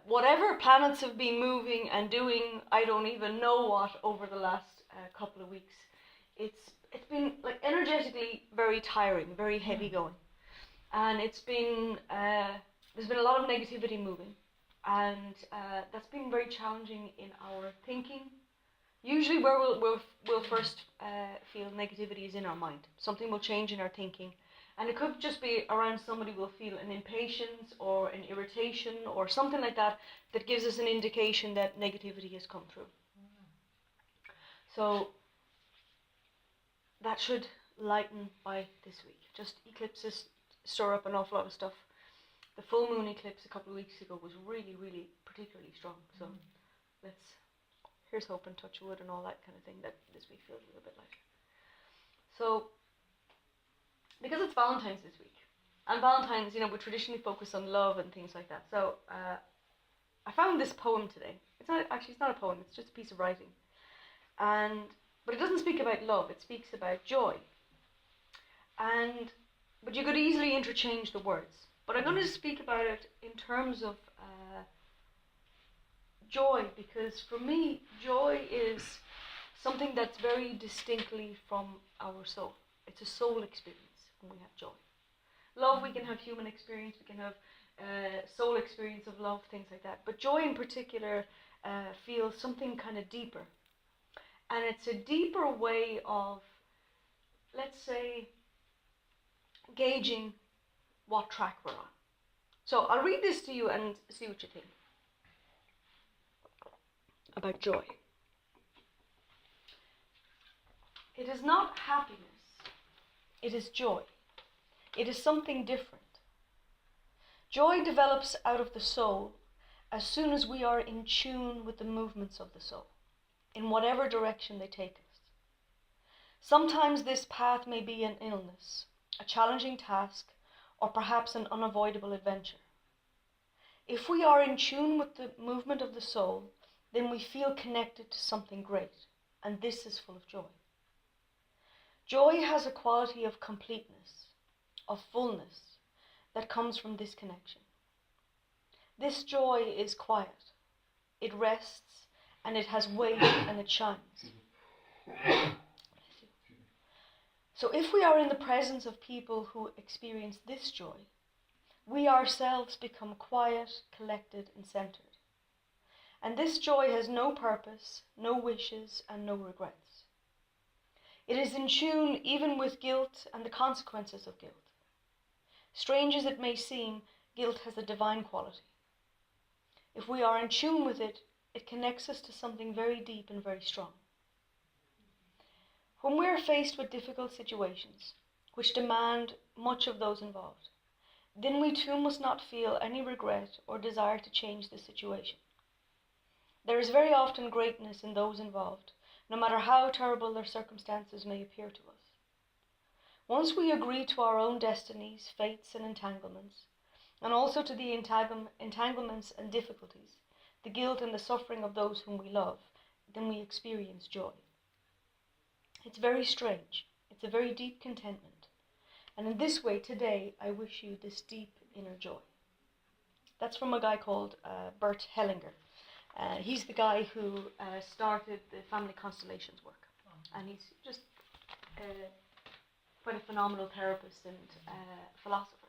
whatever planets have been moving and doing, I don't even know what, over the last couple of weeks. It's been like energetically very tiring, very heavy going, and it's been there's been a lot of negativity moving, and that's been very challenging in our thinking. Usually, where we'll first feel negativity is in our mind. Something will change in our thinking. And it could just be around somebody will feel an impatience or an irritation or something like that that gives us an indication that negativity has come through. So that should lighten by this week. Just eclipses stir up an awful lot of stuff. The full moon eclipse a couple of weeks ago was really, really particularly strong. So here's hope and touch wood and all that kind of thing, that this week feels a little bit lighter. So, because it's Valentine's this week, and Valentine's, we traditionally focus on love and things like that. So I found this poem today. It's not a poem. It's just a piece of writing, but it doesn't speak about love. It speaks about joy. But you could easily interchange the words. But I'm going to speak about it in terms of joy, because for me, joy is something that's very distinctly from our soul. It's a soul experience. We have joy. Love, we can have human experience, we can have soul experience of love, things like that. But joy in particular feels something kind of deeper. And it's a deeper way of, let's say, gauging what track we're on. So I'll read this to you and see what you think about joy. It is not happiness, it is joy. It is something different. Joy develops out of the soul as soon as we are in tune with the movements of the soul, in whatever direction they take us. Sometimes this path may be an illness, a challenging task, or perhaps an unavoidable adventure. If we are in tune with the movement of the soul, then we feel connected to something great, and this is full of joy. Joy has a quality of completeness, of fullness, that comes from this connection. This joy is quiet, it rests, and it has weight, and it shines. So if we are in the presence of people who experience this joy, we ourselves become quiet, collected, and centered. And this joy has no purpose, no wishes, and no regrets. It is in tune even with guilt and the consequences of guilt. Strange as it may seem, guilt has a divine quality. If we are in tune with it, it connects us to something very deep and very strong. When we are faced with difficult situations, which demand much of those involved, then we too must not feel any regret or desire to change the situation. There is very often greatness in those involved, no matter how terrible their circumstances may appear to us. Once we agree to our own destinies, fates, and entanglements, and also to the entanglements and difficulties, the guilt and the suffering of those whom we love, then we experience joy. It's very strange. It's a very deep contentment. And in this way, today, I wish you this deep inner joy. That's from a guy called Bert Hellinger. He's the guy who started the family constellations work. And he's just quite a phenomenal therapist and philosopher.